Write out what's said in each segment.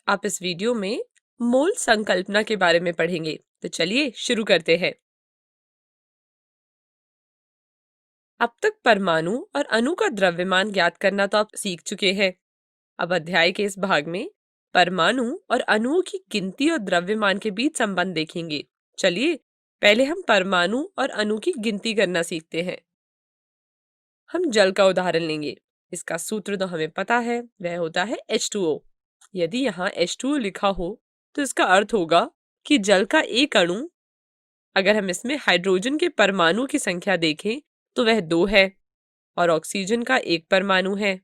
आप इस वीडियो में मोल संकल्पना के बारे में पढ़ेंगे। तो चलिए शुरू करते हैं। अब तक परमाणु और अणु का द्रव्यमान ज्ञात करना तो आप सीख चुके हैं। अब अध्याय के इस भाग में परमाणु और अणुओं की गिनती और द्रव्यमान के बीच संबंध देखेंगे। चलिए पहले हम परमाणु और अणु की गिनती करना सीखते हैं। हम जल का उदाहरण लेंगे। इसका सूत्र तो हमें पता है, वह होता है H2O। यदि यहाँ H2O लिखा हो तो इसका अर्थ होगा कि जल का एक अणु, अगर हम इसमें हाइड्रोजन के परमाणु की संख्या देखें तो वह 2 है और ऑक्सीजन का एक परमाणु है।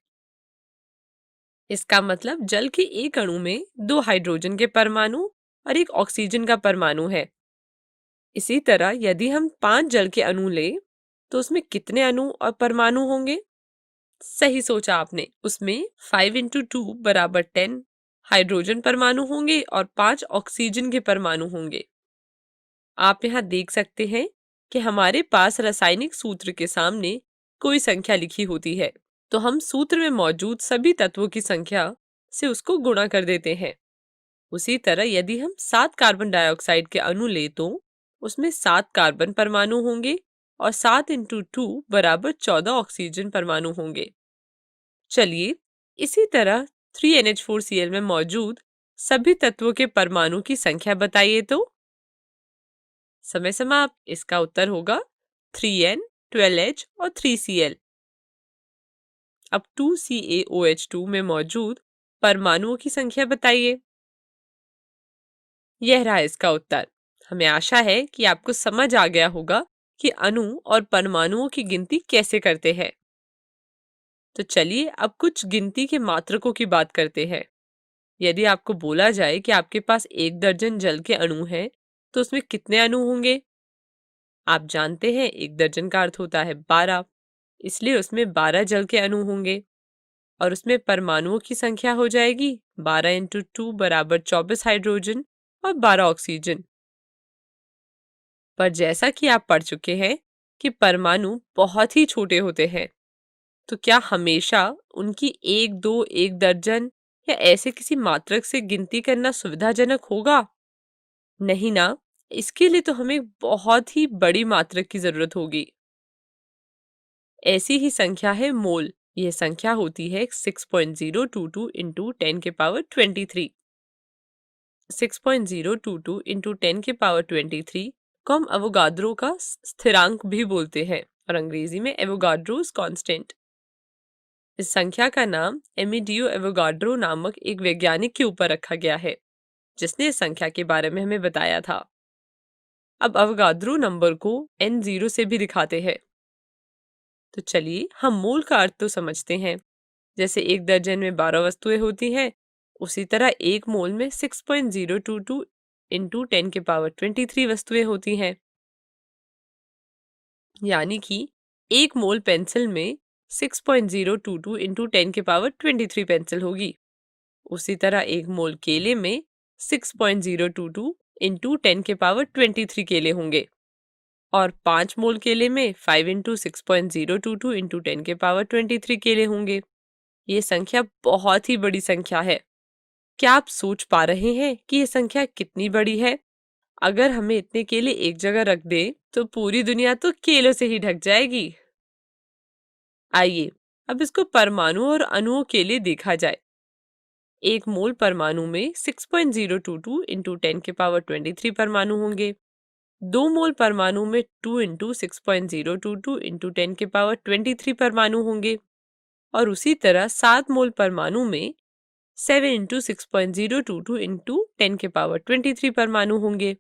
इसका मतलब जल के एक अणु में 2 हाइड्रोजन के परमाणु और एक ऑक्सीजन का परमाणु है। इसी तरह यदि हम 5 जल के अणु लें तो उसमें कितने अणु और परमाणु होंगे? सही सोचा आपने। उसमें 5 × 2 = 10 हाइड्रोजन परमाणु होंगे और 5 ऑक्सीजन के परमाणु होंगे। आप यहाँ देख सकते हैं कि हमारे पास रासायनिक सूत्र के सामने कोई संख्या लिखी होती है, तो हम सूत्र में मौजूद सभी तत्वों की संख्या से उसको गुणा कर देते हैं। उसी तरह यदि हम 7 कार्बन डाइऑक्साइड के अणु ले तो उसमें 7 कार्बन परमाणु होंगे और 7 × 2 = 14 ऑक्सीजन परमाणु होंगे। चलिए इसी तरह 3NH4Cl में मौजूद सभी तत्वों के परमाणु की संख्या बताइए तो। समय समाप्त। इसका उत्तर होगा 3N, 12H और 3Cl। अब 2CaOH2 में मौजूद परमाणुओं की संख्या बताइए। यह रहा इसका उत्तर। हमें आशा है कि आपको समझ आ गया होगा कि अणु और परमाणुओं की गिनती कैसे करते हैं। तो चलिए अब कुछ गिनती के मात्रकों की बात करते हैं। यदि आपको बोला जाए कि आपके पास 1 दर्जन जल के अणु हैं, तो उसमें कितने अणु होंगे? आप जानते हैं 1 दर्जन का अर्थ होता है 12, इसलिए उसमें 12 जल के अणु होंगे और उसमें परमाणुओं की संख्या हो जाएगी 12 × 2 = 24 हाइड्रोजन और 12 ऑक्सीजन। पर जैसा कि आप पढ़ चुके हैं कि परमाणु बहुत ही छोटे होते हैं, तो क्या हमेशा उनकी 1, 2, 1 दर्जन या ऐसे किसी मात्रक से गिनती करना सुविधाजनक होगा? नहीं ना। इसके लिए तो हमें बहुत ही बड़ी मात्रक की जरूरत होगी। ऐसी ही संख्या है मोल। यह संख्या होती है 6.022 × 10⁻23। 6.022 × 10⁻23 को हम एवोगाद्रो का स्थिरांक भी बोलते हैं और अंग्रेजी में एवोगाड्रोस कांस्टेंट। इस संख्या का नाम एमिडियो एवोगाड्रो नामक एक वैज्ञानिक के ऊपर रखा गया है, जिसने इस संख्या के बारे में हमें बताया था। अब एवोगाड्रो नंबर को N0 से भी दिखाते हैं। तो चलिए हम मोल का अर्थ तो समझते हैं। जैसे 1 दर्जन में 12 वस्तुएं होती हैं, उसी तरह 1 मोल में 6.022 × 10⁻23 वस्तुएं होती हैं। यानी कि 1 मोल पेंसिल में 6.022 × 10⁻23 पेंसिल होगी। उसी तरह 1 मोल केले में 6.022 × 10⁻23 केले होंगे और 5 मोल केले में 5 × 6.022 × 10⁻23 केले होंगे। ये संख्या बहुत ही बड़ी संख्या है। क्या आप सोच पा रहे हैं कि ये संख्या कितनी बड़ी है? अगर हमें इतने केले एक जगह रख दे तो पूरी दुनिया तो केलों से ही ढक जाएगी। आइए अब इसको परमाणु और अणुओं के लिए देखा जाए। 1 मोल परमाणु में 6.022 × 10⁻23 परमाणु होंगे। 2 मोल परमाणु में 2 × 6.022 × 10⁻23 परमाणु होंगे और उसी तरह 7 मोल परमाणु में 7 × 6.022 × 10⁻23 परमाणु होंगे।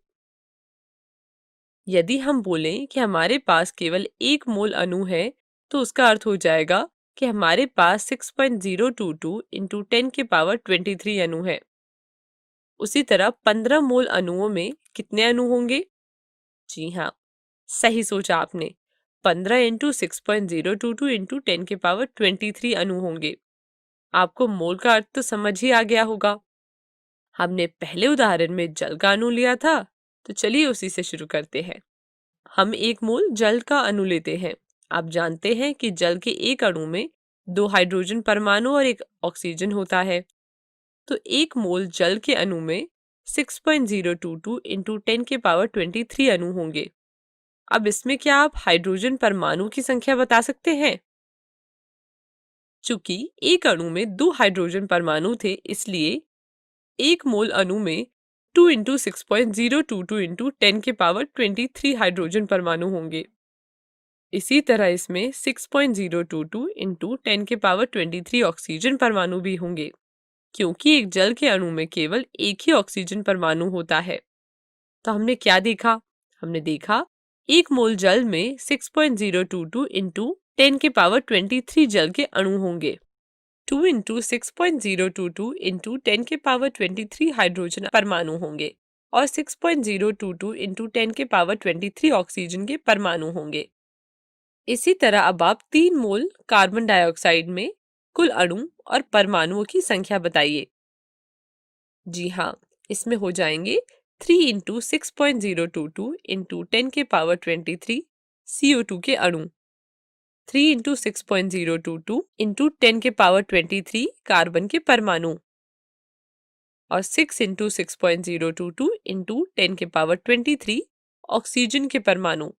यदि हम बोलें कि हमारे पास केवल 1 मोल अणु है, तो उसका अर्थ हो जाएगा कि हमारे पास 6.022 × 10⁻23 अणु है। उसी तरह 15 मोल अणुओं में कितने अणु होंगे? जी हाँ, सही सोचा आपने। 15 × 6.022 × 10⁻23 अणु होंगे। आपको मोल का अर्थ तो समझ ही आ गया होगा। हमने पहले उदाहरण में जल का अणु लिया था, तो चलिए उसी से शुरू करते हैं। हम 1 मोल जल का अणु लेते हैं। आप जानते हैं कि जल के एक अणु में 2 हाइड्रोजन परमाणु और 1 ऑक्सीजन होता है। तो 1 मोल जल के अणु में 6.022 इंटू 10 के पावर 23 अणु होंगे। अब इसमें क्या आप हाइड्रोजन परमाणु की संख्या बता सकते हैं? चूंकि एक अणु में 2 हाइड्रोजन परमाणु थे, इसलिए 1 मोल अणु में 2 इंटू 6.022 इंटू 10 के पावर 23 हाइड्रोजन परमाणु होंगे। इसी तरह इसमें 6.022 इंटू 10 के पावर 23 ऑक्सीजन परमाणु भी होंगे, क्योंकि एक जल के अणु में केवल एक ही ऑक्सीजन परमाणु होता है। तो हमने क्या देखा? हमने देखा 1 मोल जल में 6.022 इंटू 10 के पावर 23 जल के अणु होंगे। 2 इंटू 6.022 इंटू 10 के पावर 23 हाइड्रोजन परमाणु होंगे और 6.022 इंटू 10 के पावर 23 ऑक्सीजन के परमाणु होंगे। इसी तरह अब आप 3 मोल कार्बन डाइऑक्साइड में कुल अणु और परमाणुओं की संख्या बताइए। जी हाँ, इसमें हो जाएंगे 3 इंटू 6.022 इंटू 10 के पावर 23 CO2 के अणु, 3 इंटू 6.022 इंटू 10 के पावर 23 कार्बन के परमाणु और 6 इंटू 6.022 इंटू 10 के पावर 23 ऑक्सीजन के परमाणु।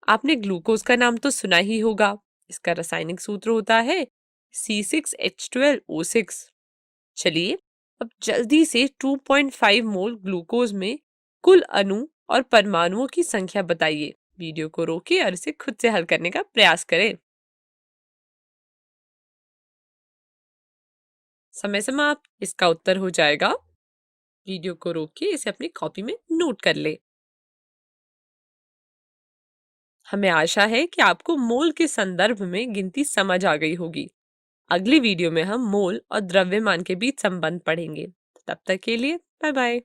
आपने ग्लूकोज का नाम तो सुना ही होगा। इसका रासायनिक सूत्र होता है C6H12O6। चलिए अब जल्दी से 2.5 मोल ग्लूकोज में कुल अणु और परमाणुओं की संख्या बताइए। वीडियो को रोकें और इसे खुद से हल करने का प्रयास करें। समय समाप्त। इसका उत्तर हो जाएगा, वीडियो को रोक के इसे अपनी कॉपी में नोट कर ले। हमें आशा है कि आपको मोल के संदर्भ में गिनती समझ आ गई होगी। अगली वीडियो में हम मोल और द्रव्यमान के बीच संबंध पढ़ेंगे। तब तक के लिए बाय बाय।